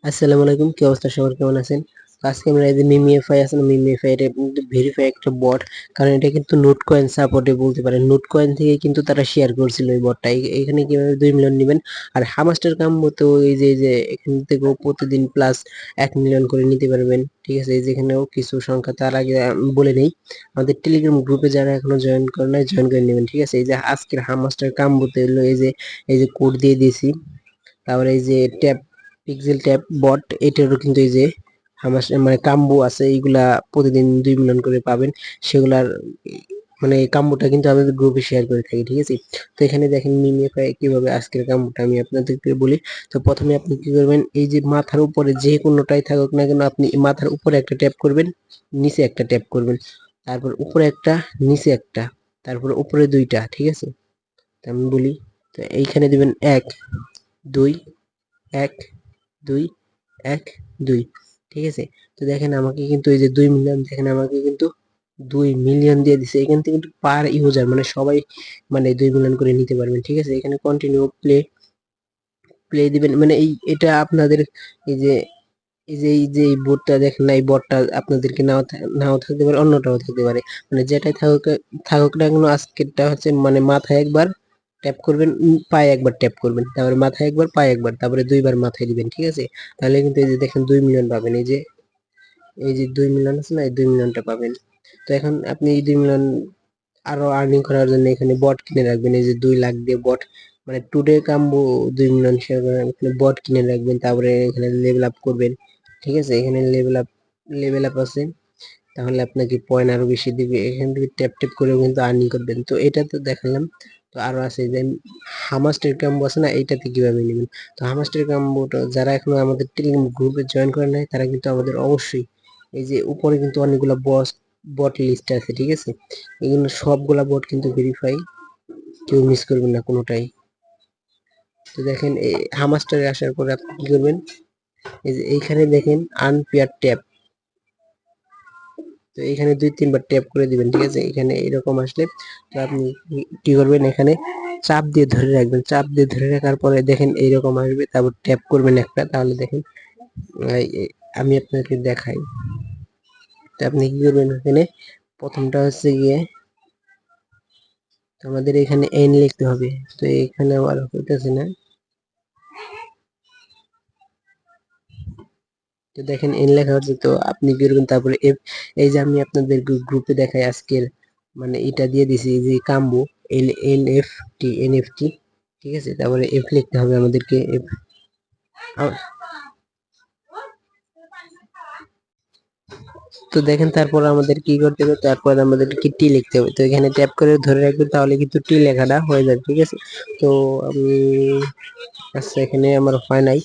আসসালামু আলাইকুম, কি অবস্থা সবার, কেমন আছেন? তো আজকে আমরা এই যে মিমিএফআই আছে না, মিমিএফআই এটা কিন্তু ভেরিফাই একটা বট। কারণ এটা কিন্তু নোট কয়েন সাপোর্টে বলতে পারেন, নোট কয়েন থেকে কিন্তু তারা শেয়ার করছিল এই বটটা। এখানে কিভাবে 2 মিলিয়ন নেবেন। আর হামাস্টার কাম্বো তো এই যে এখান থেকেও প্রতিদিন প্লাস 1 মিলিয়ন করে নিতে পারবেন। ঠিক আছে, এই যে এখানেও কিছু সংখ্যা তার আগে বলে নেই। আমাদের টেলিগ্রাম গ্রুপে যারা এখনো জয়েন করে নাই, জয়েন করে নেবেন। ঠিক আছে, এই যে আজকের হামাস্টার কাম্বোতে হলো এই যে কোড দিয়ে দিয়েছি। তারপরে এই যে ট্যাপ পিক্সেল ট্যাপ বট, এটারও কিন্তু এই যে আমার মানে কাম্বো আছে, এইগুলা প্রতিদিন 2 মিলিয়ন করে পাবেন। সেগুলার মানে কাম্বোটা কিন্তু আমাদের গ্রুপে শেয়ার করে থাকি। ঠিক আছে, তো এখানে দেখেন মিলিয়ে পাই কিভাবে আজকের কাম্বোটা আমি আপনাদেরকে বলি। তো প্রথমে আপনি কি করবেন, এই যে মাথার উপরে যে কোনোটাই থাকুক না কেন, আপনি মাথার উপরে একটা ট্যাপ করবেন, নিচে একটা ট্যাপ করবেন, তারপর উপরে একটা, নিচে একটা, তারপর উপরে দুইটা। ঠিক আছে, তো আমি বলি। তো এইখানে দিবেন 1 2 1 2 1 2। ঠিক আছে, তো দেখেন আমাকে কিন্তু এই যে 2 মিলিয়ন, দেখেন আমাকে কিন্তু 2 মিলিয়ন দিয়ে দিছে। এখান থেকে কিন্তু পার ইউজার মানে সবাই মানে 2 মিলিয়ন করে নিতে পারবেন। ঠিক আছে, এখানে কন্টিনিউ প্লে প্লে দিবেন। মানে এটা আপনাদের এই যে এই বোর্ডটা দেখেন না, এই বোর্ডটা আপনাদেরকে নাও থাকতে পারে, অন্যটাও থাকতে পারে। মানে যেটাই থাকুক থাকুক না কেন, আজকেরটা হচ্ছে মানে মাথায় একবার ট্যাপ করবেন, পায়ে একবার ট্যাপ করবেন, তারপরে মাথায় একবার, পায়ে একবার, তারপরে দুইবার মাথায় দিবেন। ঠিক আছে, তাহলে কিন্তু এই যে দেখেন 2 মিলিয়ন পাবেন। এই যে 2 মিলিয়ন আছে না, এই 2 মিলিয়নটা পাবেন। তো এখন আপনি এই 2 মিলিয়ন আরো আর্নিং করার জন্য এখানে বট কিনে রাখবেন। এই যে 2 লাখ দিয়ে বট, মানে টুডে কাম্বো 2 মিলিয়ন শেয়ার করে এখানে বট কিনে রাখবেন। তারপরে এখানে লেভেল আপ করবেন। ঠিক আছে, এখানে লেভেল আপ আছে, তাহলে আপনাকে পয়েন্ট আরো বেশি দিবে। এখান থেকে ট্যাপ ট্যাপ করেও কিন্তু আর্নিং করবেন। তো এটা তো দেখালাম। তো আরো আছে যে হামাস্টার কাম্বো আছে না, এইটাতে কিভাবে নেবেন। তো হামাস্টার কাম্বোটা যারা এখনো আমাদের টেলিগ্রাম গ্রুপে জয়েন করে নাই, তারা কিন্তু আমাদের অবশ্যই এই যে উপরে কিন্তু অনেকগুলা বট লিস্ট আছে। ঠিক আছে, এগুলো সবগুলা বট কিন্তু ভেরিফাই, কেউ মিস করবেন না কোনোটাই। তো দেখেন এই হামাস্টারে আসার পরে আপনি কি করবেন, এই যে এইখানে দেখেন আনপেয়ার ট্যাপ। তো এখানে 2-3 বার ট্যাপ করে দিবেন। ঠিক আছে, এখানে এরকম আসলে তো আপনি কি করবেন, এখানে চাপ দিয়ে ধরে রাখবেন। চাপ দিয়ে ধরে রাখার পরে দেখেন এইরকম আসবে, তারপর ট্যাপ করবেন একটা, তাহলে দেখেন আমি আপনাকে দেখাই। তো আপনি কি করবেন, এখানে প্রথমটা হচ্ছে গিয়ে আমাদের এখানে এন লিখতে হবে। তো এখানে আমার হইতেছে না। তো দেখেন এন লেখা হচ্ছে, তো আপনি কি করবেন, তারপরে এফ। এই যে আমি আপনাদের গ্রুপে দেখাই আজকের, মানে এটা দিয়ে দিছি এই যে কাম্বো এনএফটি। ঠিক আছে, তারপরে এফ লিখতে হবে আমাদেরকে, এফ। তো দেখেন তারপর আমাদের কি করতে হবে, তারপর আমাদের কি টি লিখতে হবে। তো এখানে ট্যাপ করে ধরে রাখবেন, তাহলে কিন্তু টি লেখাটা হয়ে যাবে। ঠিক আছে, তো আমি আচ্ছা এখানে আমার হয় নাই।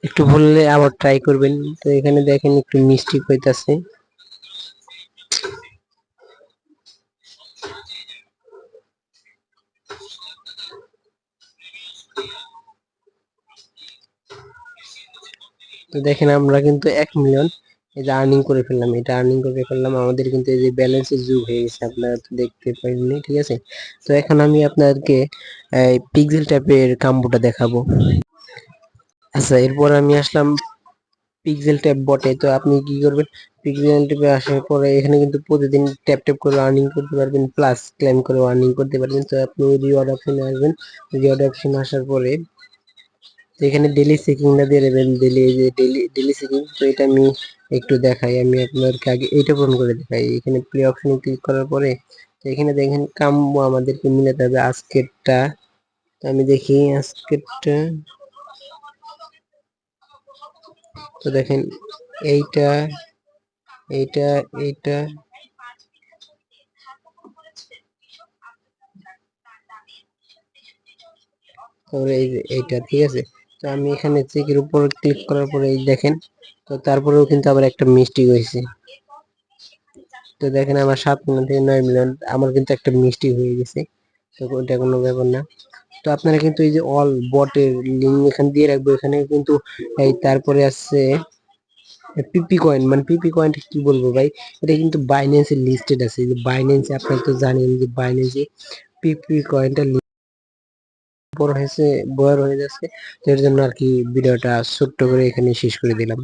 একটু ভুললে আবার ট্রাই করবেন। তো এখানে দেখেন একটু মিস্টেক হইতাছে। তো দেখেন আমরা কিন্তু 1 মিলিয়ন এই যে আর্নিং করে ফেললাম, এটা আর্নিং করে ফেললাম। আমাদের কিন্তু এই যে ব্যালেন্সের যুগ হয়ে গেছে, আপনারা তো দেখতে পাইনি। ঠিক আছে, তো এখন আমি আপনাদেরকে এই পিক্সেল ট্যাপের কাম্বোটা দেখাবো। আচ্ছা, এরপর আমি আসলাম পিক্সেল ট্যাপ বটে। তো আপনি কি করবেন, পিক্সেল ট্যাপে আসার পরে এখানে কিন্তু প্রতিদিন ট্যাপ ট্যাপ করে আর্নিং করতে পারবেন, প্লাস ক্লেম করে আর্নিং করতে পারবেন। তো আপনি রিওয়ার্ড অপশনে আসবেন। রিওয়ার্ড অপশনে আসার পরে এখানে ডেলি চেকিংটা দিয়ে দেবেন, ডেলি এই যে ডেলি চেকিং। তো এটা আমি একটু দেখাই, আমি আপনাদেরকে আগে এইটা পূরণ করে দেখাই। এখানে প্লে অপশনে ক্লিক করার পরে তো এখানে দেখেন কাম্বো আমাদেরকে মিলাতে হবে আজকেরটা। তো আমি দেখি আজকেরটা। তো দেখেন এইটা, এইটা, এইটা, তারপরে এই যে এইটা। ঠিক আছে, তো আমি এখানে চেকের উপর ক্লিক করার পরে এই দেখেন, তো তারপরেও কিন্তু আবার একটা মিস্টেক হয়েছে। তো দেখেন আমার 7 মিলিয়ন থেকে 9 মিলিয়ন, আমার কিন্তু একটা মিস্টেক হয়ে গেছে। তো ওইটা কোনো ব্যাপার না। তো আপনারা কিন্তু এই যে অল বটের লিঙ্ক এখানে দিয়ে রাখবো। এখানে কিন্তু এই তারপরে আছে পিপি কয়েন, মানে পিপি কয়েনটা কি বলবো ভাই, এটা কিন্তু বাইন্যান্সে লিস্টেড আছে। এই যে বাইন্যান্সে আপনারা তো জানেন যে বাইন্যান্সে পিপি কয়েনটা বড় হয়েছে, বড় হয়ে যাচ্ছে। তো এর জন্য আর কি ভিডিওটা ছোট্ট করে এখানে শেষ করে দিলাম।